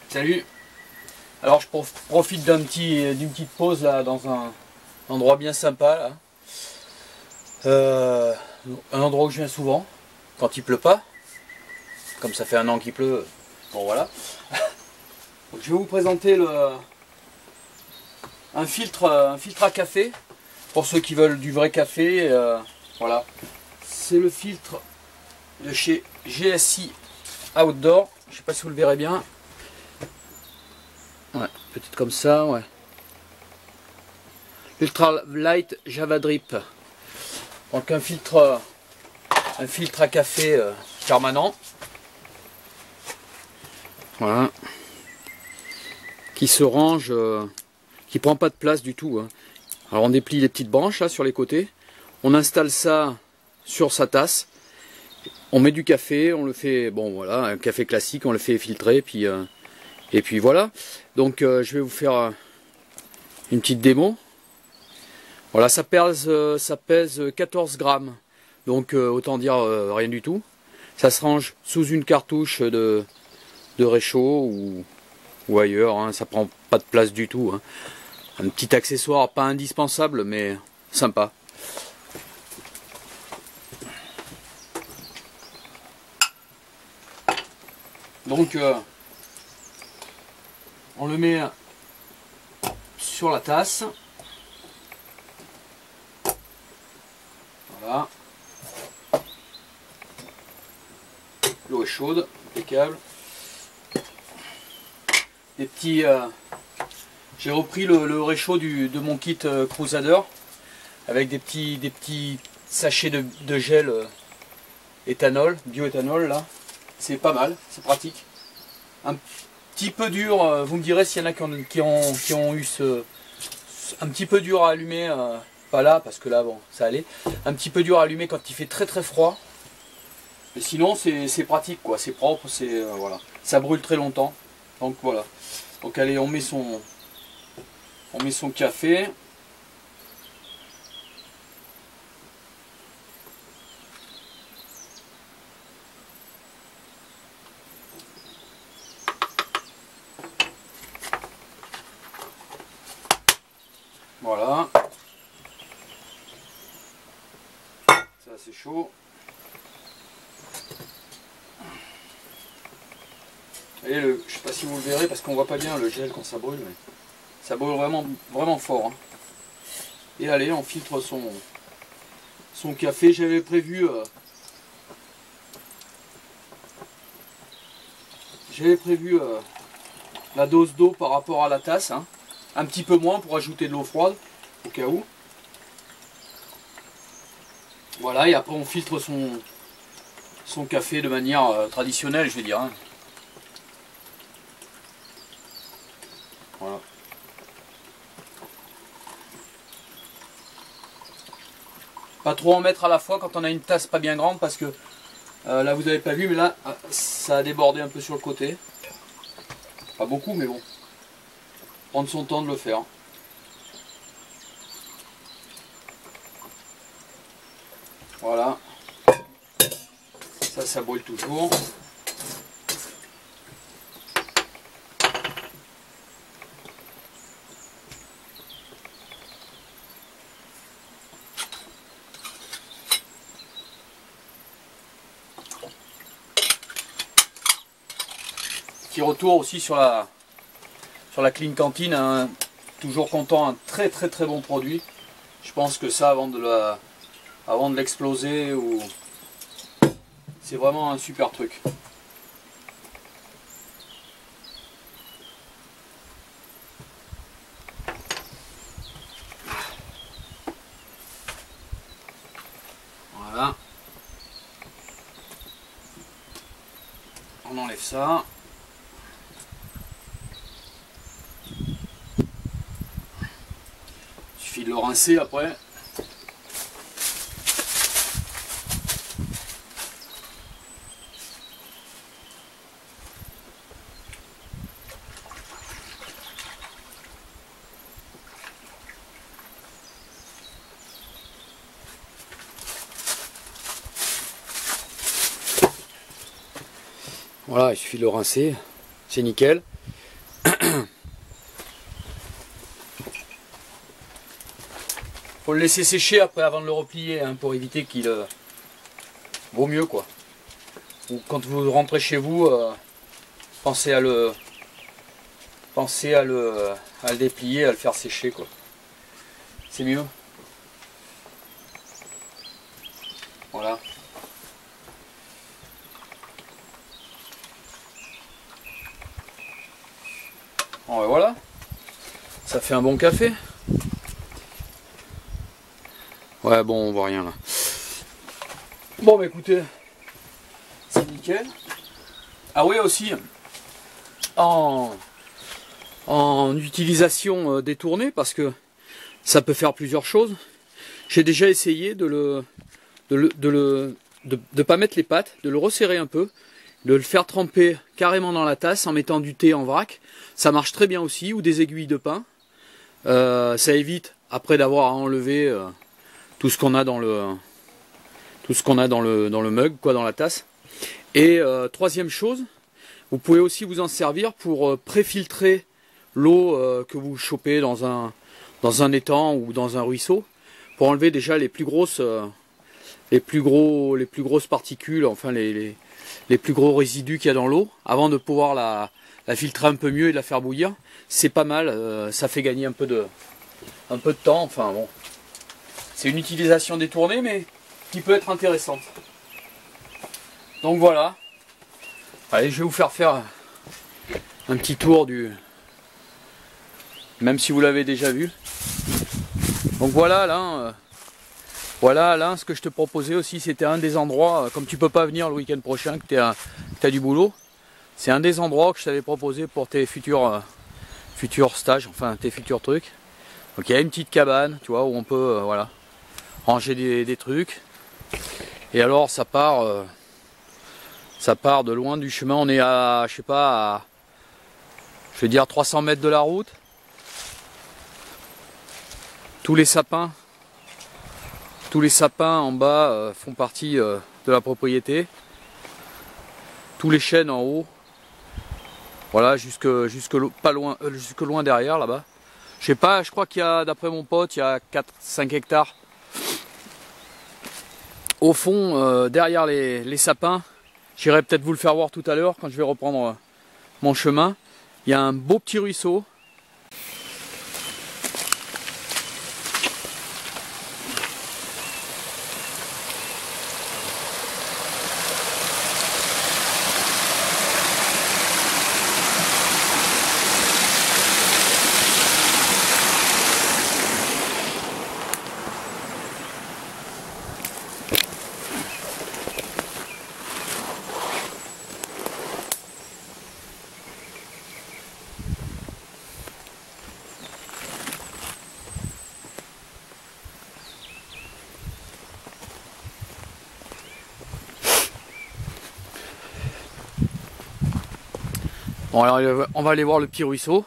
Salut. Alors je profite d'une petite pause là dans un endroit bien sympa là. Un endroit où je viens souvent quand il pleut pas. Comme ça fait un an qu'il pleut. Bon voilà. Donc, je vais vous présenter un filtre à café pour ceux qui veulent du vrai café. Voilà. C'est le filtre de chez GSI Outdoor. Je sais pas si vous le verrez bien. Ouais, petite comme ça, ouais. Ultra Light Java Drip. Donc un filtre à café permanent. Voilà. Qui se range, qui prend pas de place du tout. Hein. Alors on déplie les petites branches là sur les côtés. On installe ça sur sa tasse. On met du café, on le fait, bon voilà, un café classique, on le fait filtrer, et puis voilà. Donc je vais vous faire une petite démo. Voilà, ça pèse 14 grammes. Donc autant dire rien du tout. Ça se range sous une cartouche de réchaud ou ailleurs. Hein. Ça prend pas de place du tout. Hein. Un petit accessoire pas indispensable mais sympa. Donc on le met sur la tasse. Voilà. L'eau est chaude, impeccable. Des petits. J'ai repris le réchaud de mon kit Crusader avec des petits sachets de gel éthanol, bioéthanol là. C'est pas mal, c'est pratique. Un petit peu dur, vous me direz s'il y en a qui ont eu un petit peu dur à allumer, pas là parce que là bon ça allait, un petit peu dur à allumer quand il fait très très froid. Mais sinon c'est pratique quoi, c'est propre, c'est voilà, ça brûle très longtemps. Donc voilà. Donc allez, on met son café. Voilà. C'est assez chaud. Et je sais pas si vous le verrez parce qu'on voit pas bien le gel quand ça brûle, mais ça brûle vraiment fort. Hein. Et allez, on filtre son café. J'avais prévu la dose d'eau par rapport à la tasse, hein. Un petit peu moins pour ajouter de l'eau froide au cas où. Voilà, et après on filtre son café de manière traditionnelle, je vais dire. Hein. Voilà. Pas trop en mettre à la fois quand on a une tasse pas bien grande parce que là vous n'avez pas vu, mais là ça a débordé un peu sur le côté. Pas beaucoup, mais bon. Prendre son temps de le faire. Voilà. Ça brûle toujours. Petit retour aussi sur la Clean Cantine, hein. Toujours content, un très bon produit. Je pense que ça avant de l'exploser, ou c'est vraiment un super truc. Voilà. On enlève ça. Il suffit de le rincer après. Voilà, il suffit de le rincer, c'est nickel. Faut le laisser sécher après avant de le replier, hein, pour éviter qu'il vaut mieux quoi. Ou quand vous rentrez chez vous, pensez à le déplier, à le faire sécher quoi. C'est mieux. Voilà. Bon, et voilà, ça fait un bon café. Ouais, bon, on voit rien là. Bon, bah écoutez, c'est nickel. Ah oui, aussi, en utilisation détournée, parce que ça peut faire plusieurs choses. J'ai déjà essayé de pas mettre les pattes, de le resserrer un peu, de le faire tremper carrément dans la tasse en mettant du thé en vrac. Ça marche très bien aussi, ou des aiguilles de pain. Ça évite, après d'avoir à enlever tout ce qu'on a dans le mug, quoi, dans la tasse. Et troisième chose, vous pouvez aussi vous en servir pour préfiltrer l'eau que vous chopez dans un étang ou dans un ruisseau, pour enlever déjà les plus grosses particules, enfin les plus gros résidus qu'il y a dans l'eau, avant de pouvoir la filtrer un peu mieux et la faire bouillir. C'est pas mal, ça fait gagner un peu de temps, enfin bon. C'est une utilisation détournée, mais qui peut être intéressante. Donc voilà. Allez, je vais vous faire un petit tour même si vous l'avez déjà vu. Donc voilà, là, ce que je te proposais aussi, c'était un des endroits, comme tu peux pas venir le week-end prochain, que tu as du boulot, c'est un des endroits que je t'avais proposé pour tes futurs stages, enfin tes futurs trucs. Donc il y a une petite cabane, tu vois, où on peut voilà, ranger des trucs. Et alors ça part de loin du chemin. On est à, je sais pas, je vais dire 300 mètres de la route. Tous les sapins en bas font partie de la propriété. Tous les chênes en haut. Voilà, jusque loin derrière là-bas. Je sais pas, je crois qu'il y a, d'après mon pote, il y a 4-5 hectares. Au fond, derrière les sapins, j'irai peut-être vous le faire voir tout à l'heure quand je vais reprendre mon chemin. Il y a un beau petit ruisseau. Bon, alors on va aller voir le petit ruisseau,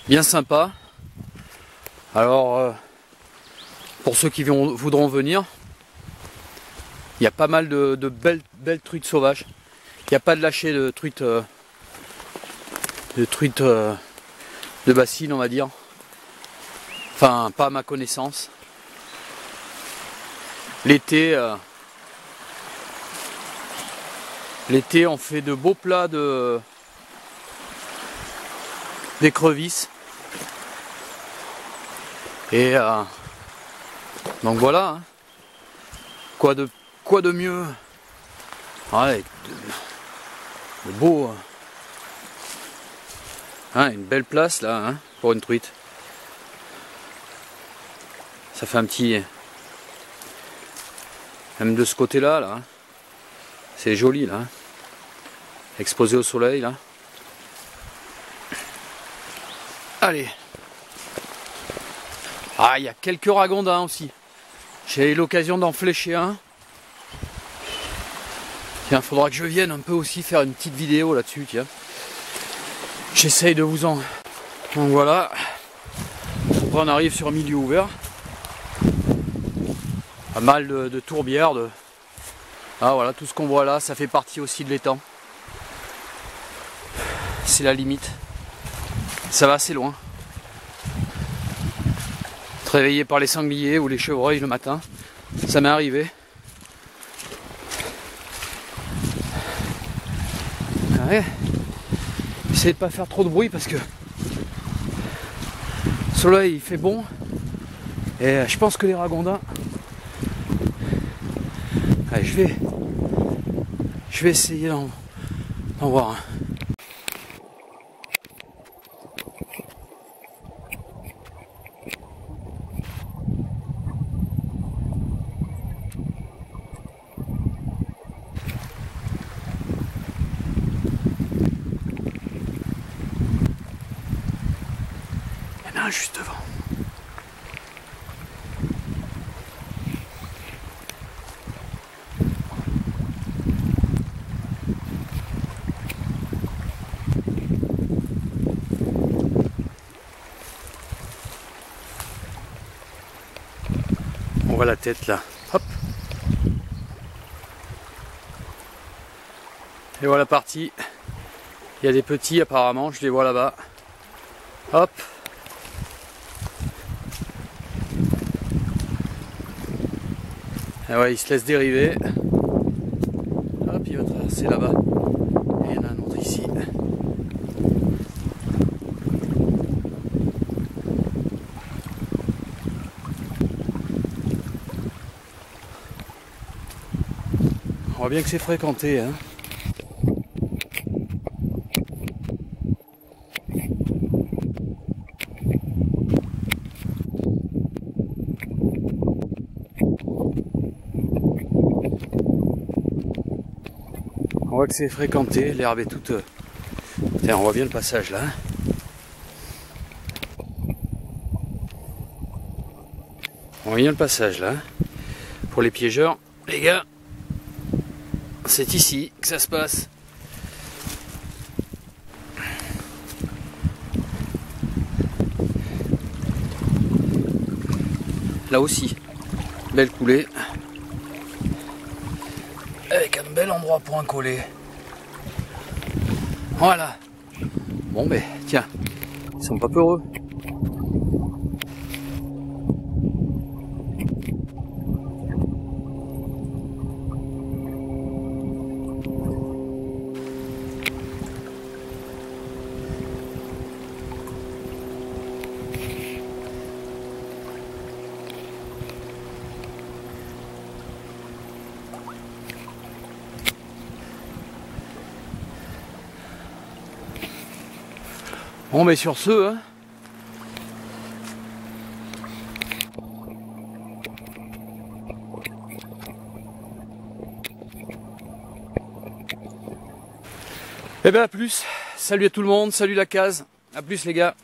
bien sympa. Alors pour ceux qui voudront venir, Il y a pas mal de belles truites sauvages. Il n'y a pas de lâcher de truites de bassines, on va dire. Enfin, pas à ma connaissance. L'été, on fait de beaux plats d'écrevisses. Et donc voilà. Hein. Quoi de mieux? Ouais, de beau. Hein, une belle place là, hein, pour une truite. Ça fait un petit. Même de ce côté-là, là. C'est joli là. Exposé au soleil là. Allez. Ah, il y a quelques ragondins aussi. J'ai eu l'occasion d'en flécher un. Tiens, faudra que je vienne un peu aussi faire une petite vidéo là-dessus, tiens. J'essaye de vous en... Donc voilà. Après on arrive sur un milieu ouvert. Pas mal de tourbières. Ah voilà, tout ce qu'on voit là, ça fait partie aussi de l'étang. C'est la limite. Ça va assez loin. Être réveillé par les sangliers ou les chevreuils le matin, ça m'est arrivé. Ouais. Essayez de pas faire trop de bruit parce que le soleil il fait bon et je pense que les ragondins. Allez, je vais essayer d'en voir un. Juste devant. On voit la tête là. Hop. Et voilà parti. Il y a des petits apparemment, je les vois là-bas. Hop. Et ouais, il se laisse dériver. Hop, il va traverser là-bas. Et il y en a un autre ici. On voit bien que c'est fréquenté, hein. On voit que c'est fréquenté, l'herbe est toute... Tiens, on voit bien le passage là. On voit bien le passage là. Pour les piégeurs, les gars, c'est ici que ça se passe. Là aussi, belle coulée. Avec un bel endroit pour un collet. Voilà. Bon ben, tiens, ils sont pas peureux. Bon mais sur ce, hein, et ben à plus, salut à tout le monde, salut la case, à plus les gars.